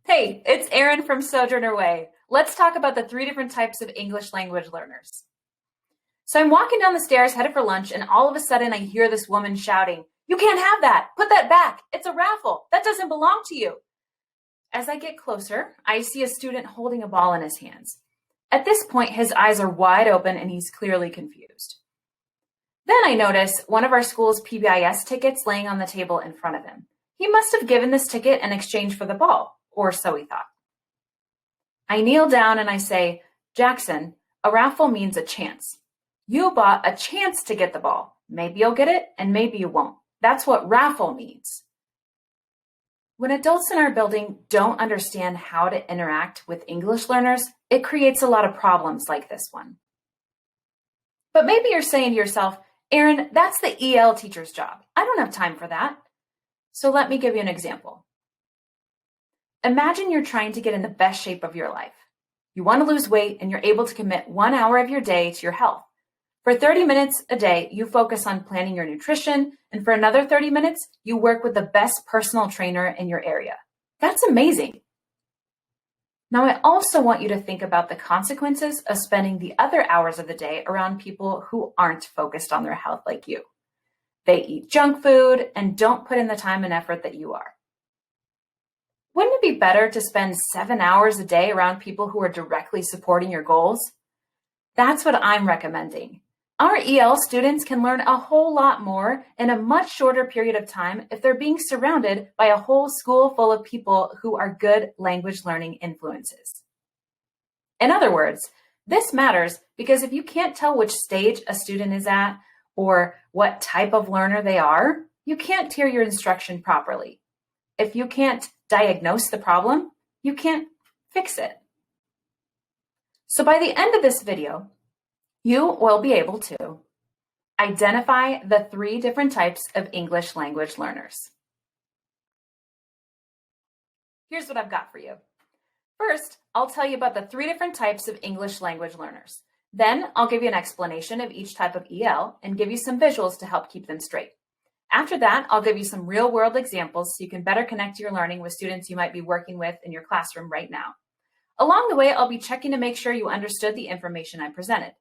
Hey, it's Erin from Sojourner Way. Let's talk about the three different types of English language learners. So I'm walking down the stairs headed for lunch, and all of a sudden I hear this woman shouting, "You can't have that! Put that back! It's a raffle! That doesn't belong to you!" As I get closer, I see a student holding a ball in his hands. At this point, his eyes are wide open and he's clearly confused. Then I notice one of our school's PBIS tickets laying on the table in front of him. He must have given this ticket in exchange for the ball, or so he thought. I kneel down and I say, "Jackson, a raffle means a chance. You bought a chance to get the ball. Maybe you'll get it and maybe you won't. That's what raffle means." When adults in our building don't understand how to interact with English learners, it creates a lot of problems like this one. But maybe you're saying to yourself, "Erin, that's the EL teacher's job. I don't have time for that." So let me give you an example. Imagine you're trying to get in the best shape of your life. You want to lose weight and you're able to commit 1 hour of your day to your health. For 30 minutes a day, you focus on planning your nutrition, and for another 30 minutes, you work with the best personal trainer in your area. That's amazing. Now, I also want you to think about the consequences of spending the other hours of the day around people who aren't focused on their health like you. They eat junk food and don't put in the time and effort that you are. Wouldn't it be better to spend 7 hours a day around people who are directly supporting your goals? That's what I'm recommending. Our EL students can learn a whole lot more in a much shorter period of time if they're being surrounded by a whole school full of people who are good language learning influences. In other words, this matters because if you can't tell which stage a student is at or what type of learner they are, you can't tier your instruction properly. If you can't diagnose the problem, you can't fix it. So by the end of this video, you will be able to identify the three different types of English language learners. Here's what I've got for you. First, I'll tell you about the three different types of English language learners. Then I'll give you an explanation of each type of EL and give you some visuals to help keep them straight. After that, I'll give you some real-world examples so you can better connect your learning with students you might be working with in your classroom right now. Along the way, I'll be checking to make sure you understood the information I presented.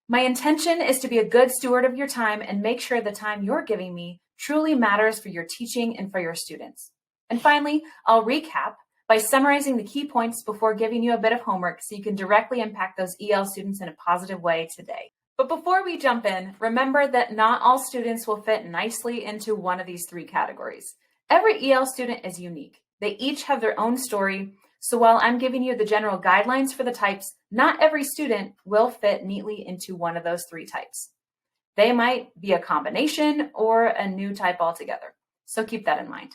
My intention is to be a good steward of your time and make sure the time you're giving me truly matters for your teaching and for your students. And finally, I'll recap by summarizing the key points before giving you a bit of homework so you can directly impact those EL students in a positive way today. But before we jump in, remember that not all students will fit nicely into one of these three categories. Every EL student is unique. They each have their own story. So while I'm giving you the general guidelines for the types, not every student will fit neatly into one of those three types. They might be a combination or a new type altogether. So keep that in mind.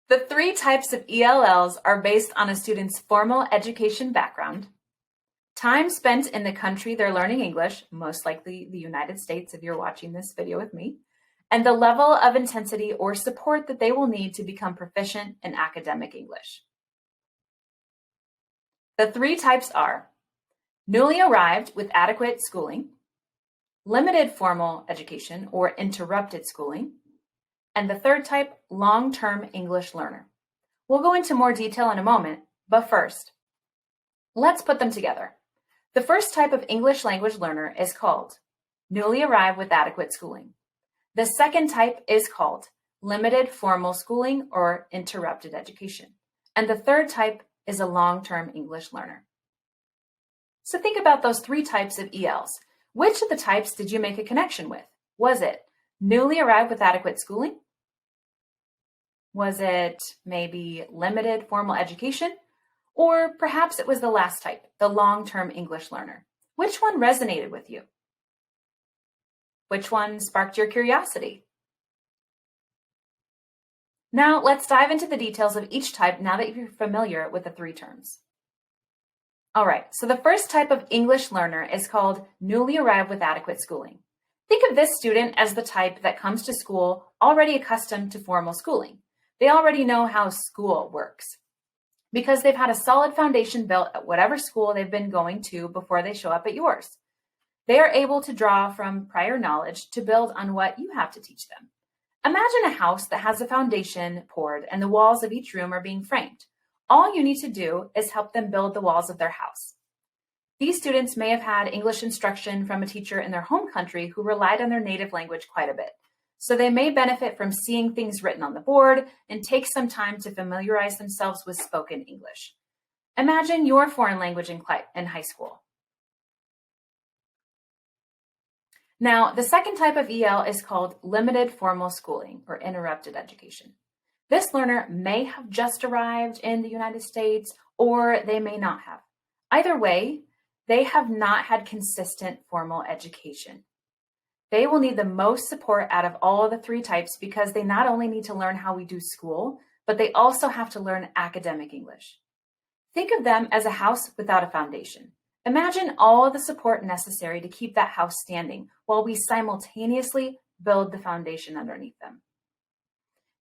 The three types of ELLs are based on a student's formal education background, time spent in the country they're learning English, most likely the United States if you're watching this video with me, and the level of intensity or support that they will need to become proficient in academic English. The three types are newly arrived with adequate schooling, limited formal education or interrupted schooling, and the third type, long-term English learner. We'll go into more detail in a moment, but first, let's put them together. The first type of English language learner is called newly arrived with adequate schooling. The second type is called limited formal schooling or interrupted education. And the third type is a long-term English learner. So think about those three types of ELs. Which of the types did you make a connection with? Was it newly arrived with adequate schooling? Was it maybe limited formal education? Or perhaps it was the last type, the long-term English learner. Which one resonated with you? Which one sparked your curiosity? Now let's dive into the details of each type now that you're familiar with the three terms. All right, so the first type of English learner is called newly arrived with adequate schooling. Think of this student as the type that comes to school already accustomed to formal schooling. They already know how school works because they've had a solid foundation built at whatever school they've been going to before they show up at yours. They are able to draw from prior knowledge to build on what you have to teach them. Imagine a house that has a foundation poured and the walls of each room are being framed. All you need to do is help them build the walls of their house. These students may have had English instruction from a teacher in their home country who relied on their native language quite a bit. So they may benefit from seeing things written on the board and take some time to familiarize themselves with spoken English. Imagine your foreign language in high school. Now, the second type of EL is called limited formal schooling or interrupted education. This learner may have just arrived in the United States, or they may not have. Either way, they have not had consistent formal education. They will need the most support out of all of the three types because they not only need to learn how we do school, but they also have to learn academic English. Think of them as a house without a foundation. Imagine all the support necessary to keep that house standing while we simultaneously build the foundation underneath them.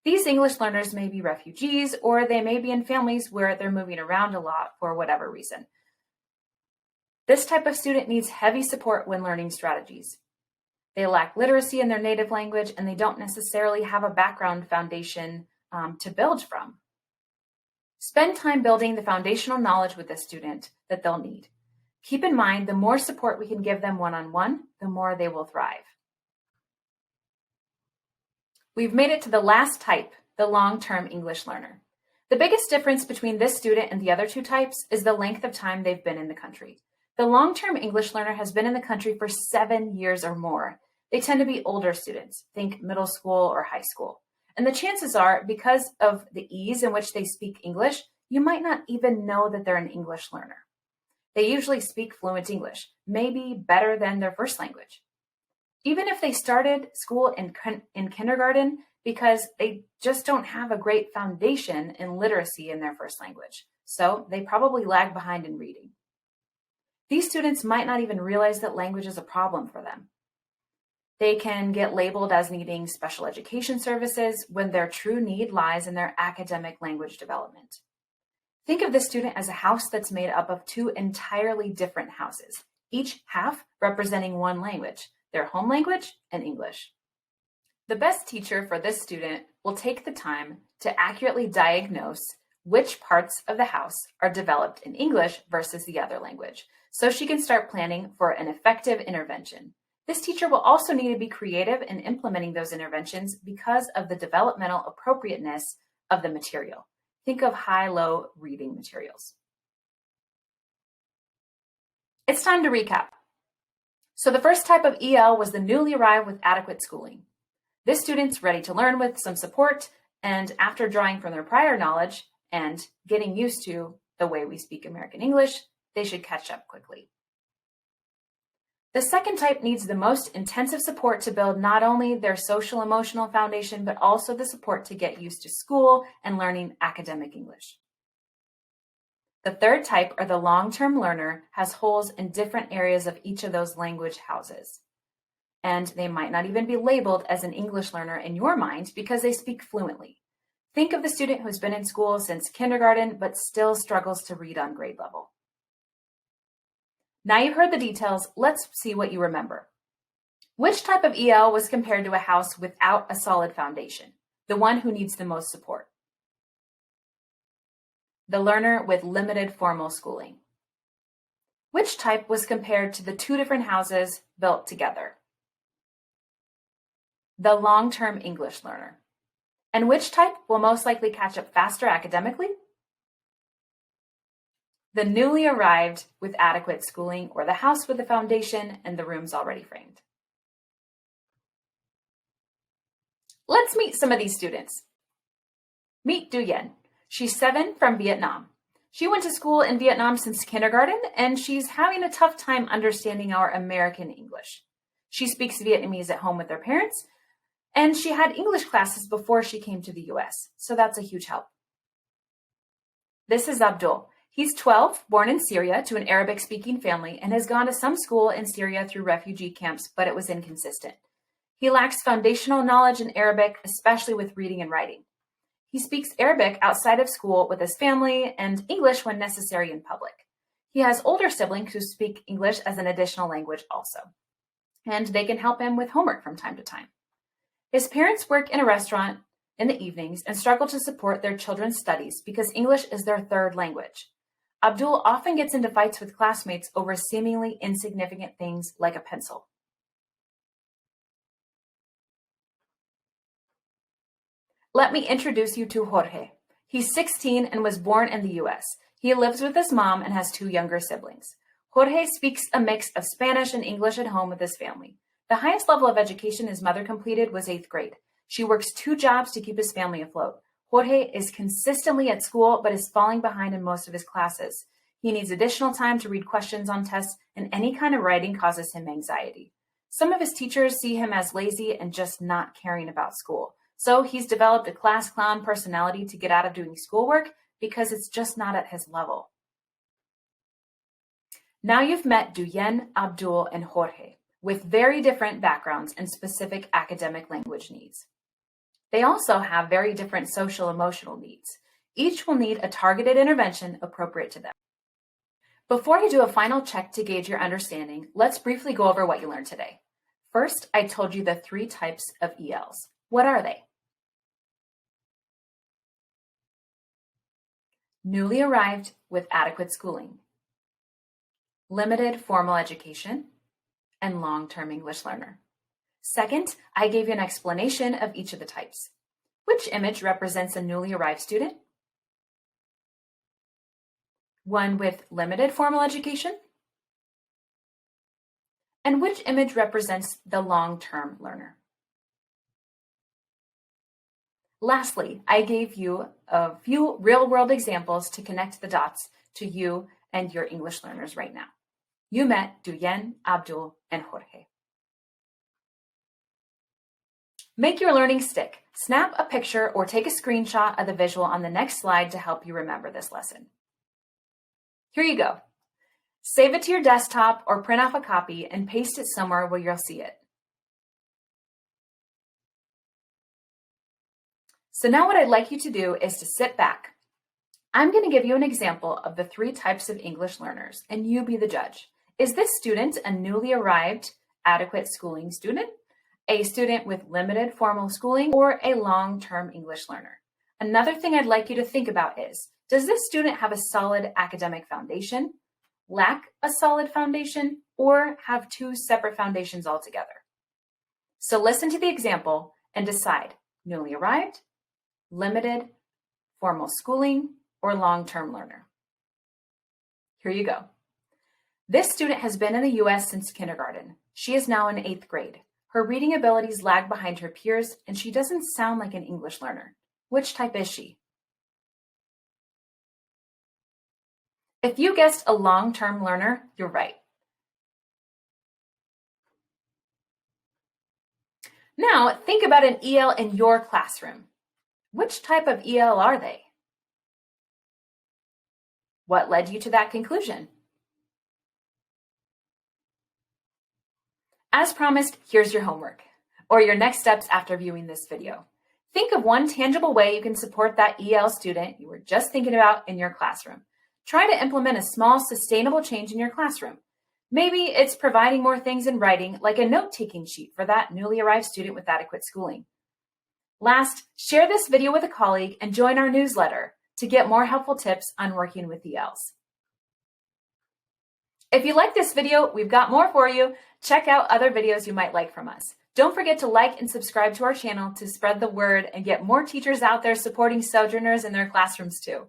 These English learners may be refugees, or they may be in families where they're moving around a lot for whatever reason. This type of student needs heavy support when learning strategies. They lack literacy in their native language, and they don't necessarily have a background foundation to build from. Spend time building the foundational knowledge with this student that they'll need. Keep in mind, the more support we can give them one-on-one, the more they will thrive. We've made it to the last type, the long-term English learner. The biggest difference between this student and the other two types is the length of time they've been in the country. The long-term English learner has been in the country for 7 years or more. They tend to be older students, think middle school or high school. And the chances are, because of the ease in which they speak English, you might not even know that they're an English learner. They usually speak fluent English, maybe better than their first language. Even if they started school in kindergarten because they just don't have a great foundation in literacy in their first language, so they probably lag behind in reading. These students might not even realize that language is a problem for them. They can get labeled as needing special education services when their true need lies in their academic language development. Think of this student as a house that's made up of two entirely different houses, each half representing one language, their home language and English. The best teacher for this student will take the time to accurately diagnose which parts of the house are developed in English versus the other language, so she can start planning for an effective intervention. This teacher will also need to be creative in implementing those interventions because of the developmental appropriateness of the material. Think of high-low reading materials. It's time to recap. So the first type of EL was the newly arrived with adequate schooling. This student's ready to learn with some support, and after drawing from their prior knowledge and getting used to the way we speak American English, they should catch up quickly. The second type needs the most intensive support to build not only their social emotional foundation, but also the support to get used to school and learning academic English. The third type, or the long-term learner, has holes in different areas of each of those language houses. And they might not even be labeled as an English learner in your mind because they speak fluently. Think of the student who's been in school since kindergarten, but still struggles to read on grade level. Now you've heard the details, let's see what you remember. Which type of EL was compared to a house without a solid foundation? The one who needs the most support. The learner with limited formal schooling. Which type was compared to the two different houses built together? The long-term English learner. And which type will most likely catch up faster academically? The newly arrived with adequate schooling, or the house with a foundation and the rooms already framed. Let's meet some of these students. Meet Du Yen. She's 7 from Vietnam. She went to school in Vietnam since kindergarten, and she's having a tough time understanding our American English. She speaks Vietnamese at home with her parents, and she had English classes before she came to the US, so that's a huge help. This is Abdul. He's 12, born in Syria to an Arabic-speaking family, and has gone to some school in Syria through refugee camps, but it was inconsistent. He lacks foundational knowledge in Arabic, especially with reading and writing. He speaks Arabic outside of school with his family and English when necessary in public. He has older siblings who speak English as an additional language also, and they can help him with homework from time to time. His parents work in a restaurant in the evenings and struggle to support their children's studies because English is their third language. Abdul often gets into fights with classmates over seemingly insignificant things like a pencil. Let me introduce you to Jorge. He's 16 and was born in the US. He lives with his mom and has 2 younger siblings. Jorge speaks a mix of Spanish and English at home with his family. The highest level of education his mother completed was 8th grade. She works 2 jobs to keep his family afloat. Jorge is consistently at school, but is falling behind in most of his classes. He needs additional time to read questions on tests, and any kind of writing causes him anxiety. Some of his teachers see him as lazy and just not caring about school. So he's developed a class clown personality to get out of doing schoolwork because it's just not at his level. Now you've met Duyen, Abdul, and Jorge, with very different backgrounds and specific academic language needs. They also have very different social-emotional needs. Each will need a targeted intervention appropriate to them. Before you do a final check to gauge your understanding, let's briefly go over what you learned today. First, I told you the 3 types of ELs. What are they? Newly arrived with adequate schooling, limited formal education, and long-term English learner. Second, I gave you an explanation of each of the types. Which image represents a newly arrived student? One with limited formal education? And which image represents the long-term learner? Lastly, I gave you a few real-world examples to connect the dots to you and your English learners right now. You met Duyen, Abdul, and Jorge. Make your learning stick. Snap a picture or take a screenshot of the visual on the next slide to help you remember this lesson. Here you go. Save it to your desktop or print off a copy and paste it somewhere where you'll see it. So now what I'd like you to do is to sit back. I'm going to give you an example of the 3 types of English learners, and you be the judge. Is this student a newly arrived, adequate schooling student, a student with limited formal schooling, or a long-term English learner? Another thing I'd like you to think about is, does this student have a solid academic foundation, lack a solid foundation, or have 2 separate foundations altogether? So listen to the example and decide, newly arrived, limited, formal schooling, or long-term learner. Here you go. This student has been in the US since kindergarten. She is now in 8th grade. Her reading abilities lag behind her peers, and she doesn't sound like an English learner. Which type is she? If you guessed a long-term learner, you're right. Now, think about an EL in your classroom. Which type of EL are they? What led you to that conclusion? As promised, here's your homework, or your next steps after viewing this video. Think of one tangible way you can support that EL student you were just thinking about in your classroom. Try to implement a small, sustainable change in your classroom. Maybe it's providing more things in writing, like a note-taking sheet for that newly arrived student with adequate schooling. Last, share this video with a colleague and join our newsletter to get more helpful tips on working with ELs. If you like this video, we've got more for you. Check out other videos you might like from us. Don't forget to like and subscribe to our channel to spread the word and get more teachers out there supporting Sojourners in their classrooms too.